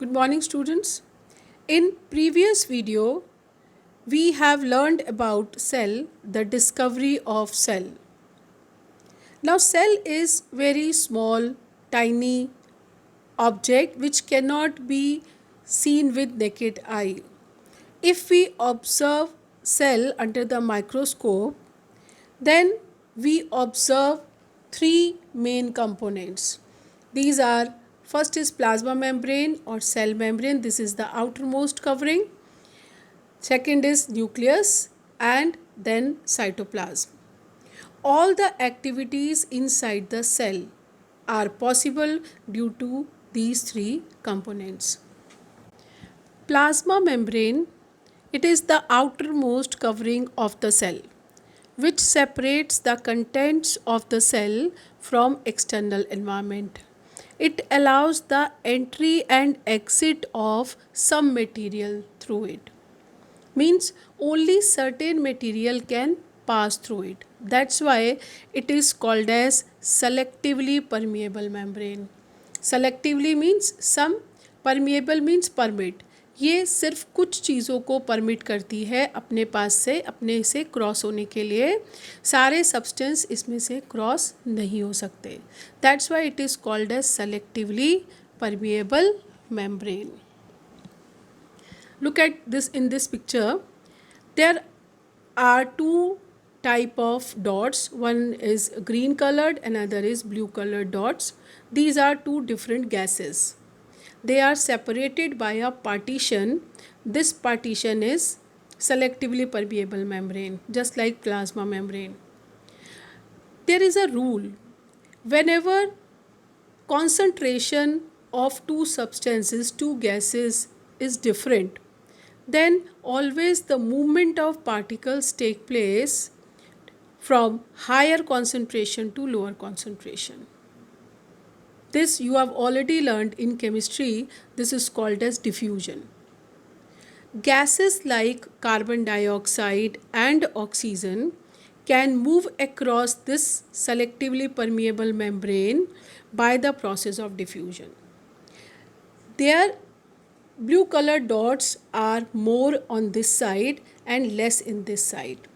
Good morning, students. In previous video, we have learned about cell, the discovery of cell. Now, cell is very small, tiny object which cannot be seen with naked eye. If we observe cell under the microscope, then we observe three main components. These are, first is plasma membrane or cell membrane. This is the outermost covering. Second is nucleus and then cytoplasm. All the activities inside the cell are possible due to these three components. Plasma membrane, it is the outermost covering of the cell, which separates the contents of the cell from external environment. It allows the entry and exit of some material through it. Means only certain material can pass through it. That's why it is called as selectively permeable membrane. Selectively means some, permeable means permit. ये सिर्फ कुछ चीज़ों को permit करती है अपने पास से, अपने से क्रॉस होने के लिए. सारे सब्सटेंस इसमें से क्रॉस नहीं हो सकते. That's why it is called as selectively permeable membrane. Look at this in this picture. There are two type of dots. One is green colored, another is blue colored dots. These are two different gases. They are separated by a partition. This partition is selectively permeable membrane, just like plasma membrane. There is a rule. Whenever concentration of two substances, two gases is different, then always the movement of particles take place from higher concentration to lower concentration. This you have already learned in chemistry. This is called as diffusion. Gases like carbon dioxide and oxygen can move across this selectively permeable membrane by the process of diffusion. Their blue colored dots are more on this side and less in this side.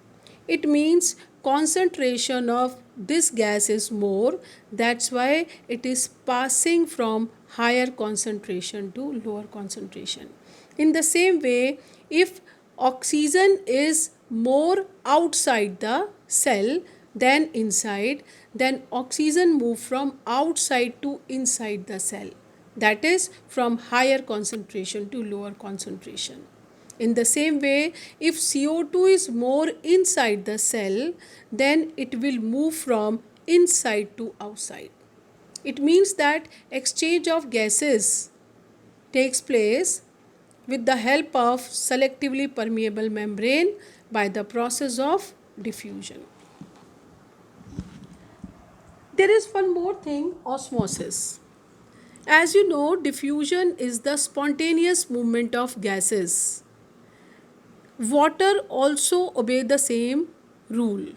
It means concentration of this gas is more. That's why it is passing from higher concentration to lower concentration. In the same way, if oxygen is more outside the cell than inside, then oxygen move from outside to inside the cell. That is from higher concentration to lower concentration. In the same way, if CO2 is more inside the cell, then it will move from inside to outside. It means that exchange of gases takes place with the help of selectively permeable membrane by the process of diffusion. There is one more thing, osmosis. As you know, diffusion is the spontaneous movement of gases. Water also obey the same rule.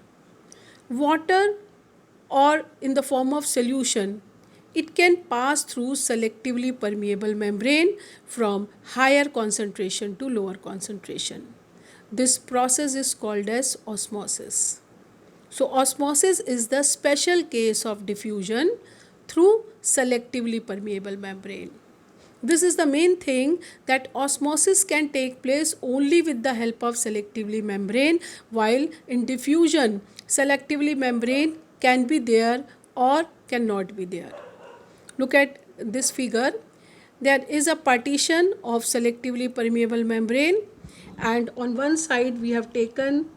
Water, or in the form of solution, it can pass through selectively permeable membrane from higher concentration to lower concentration. This process is called as osmosis. So osmosis is the special case of diffusion through selectively permeable membrane. This is the main thing, that osmosis can take place only with the help of selectively membrane, while in diffusion selectively membrane can be there or cannot be there. Look at this figure. There is a partition of selectively permeable membrane, and on one side we have taken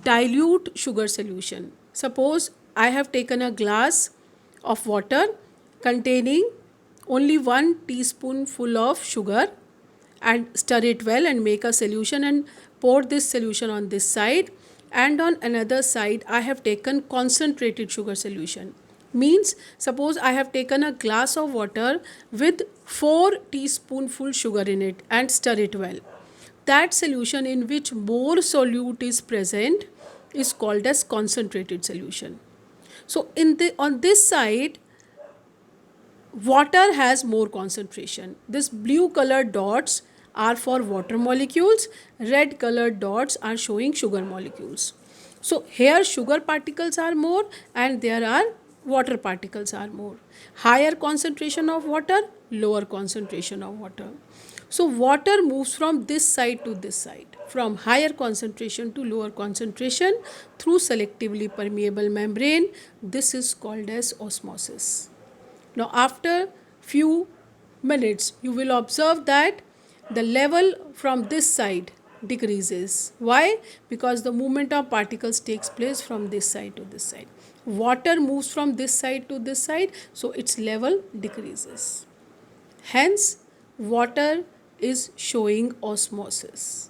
dilute sugar solution. Suppose I have taken a glass of water containing only 1 teaspoonful of sugar and stir it well and make a solution and pour this solution on this side, and on another side I have taken concentrated sugar solution. Means suppose I have taken a glass of water with 4 teaspoonful sugar in it and stir it well. That solution in which more solute is present is called as concentrated solution. So on this side water has more concentration. This blue colored dots are for water molecules, red colored dots are showing sugar molecules. So here sugar particles are more and there are water particles are more. Higher concentration of water, lower concentration of water. So water moves from this side to this side, from higher concentration to lower concentration through selectively permeable membrane. This is called as osmosis. Now after few minutes you will observe that the level from this side decreases. Why? Because the movement of particles takes place from this side to this side. Water moves from this side to this side, so its level decreases. Hence, water is showing osmosis.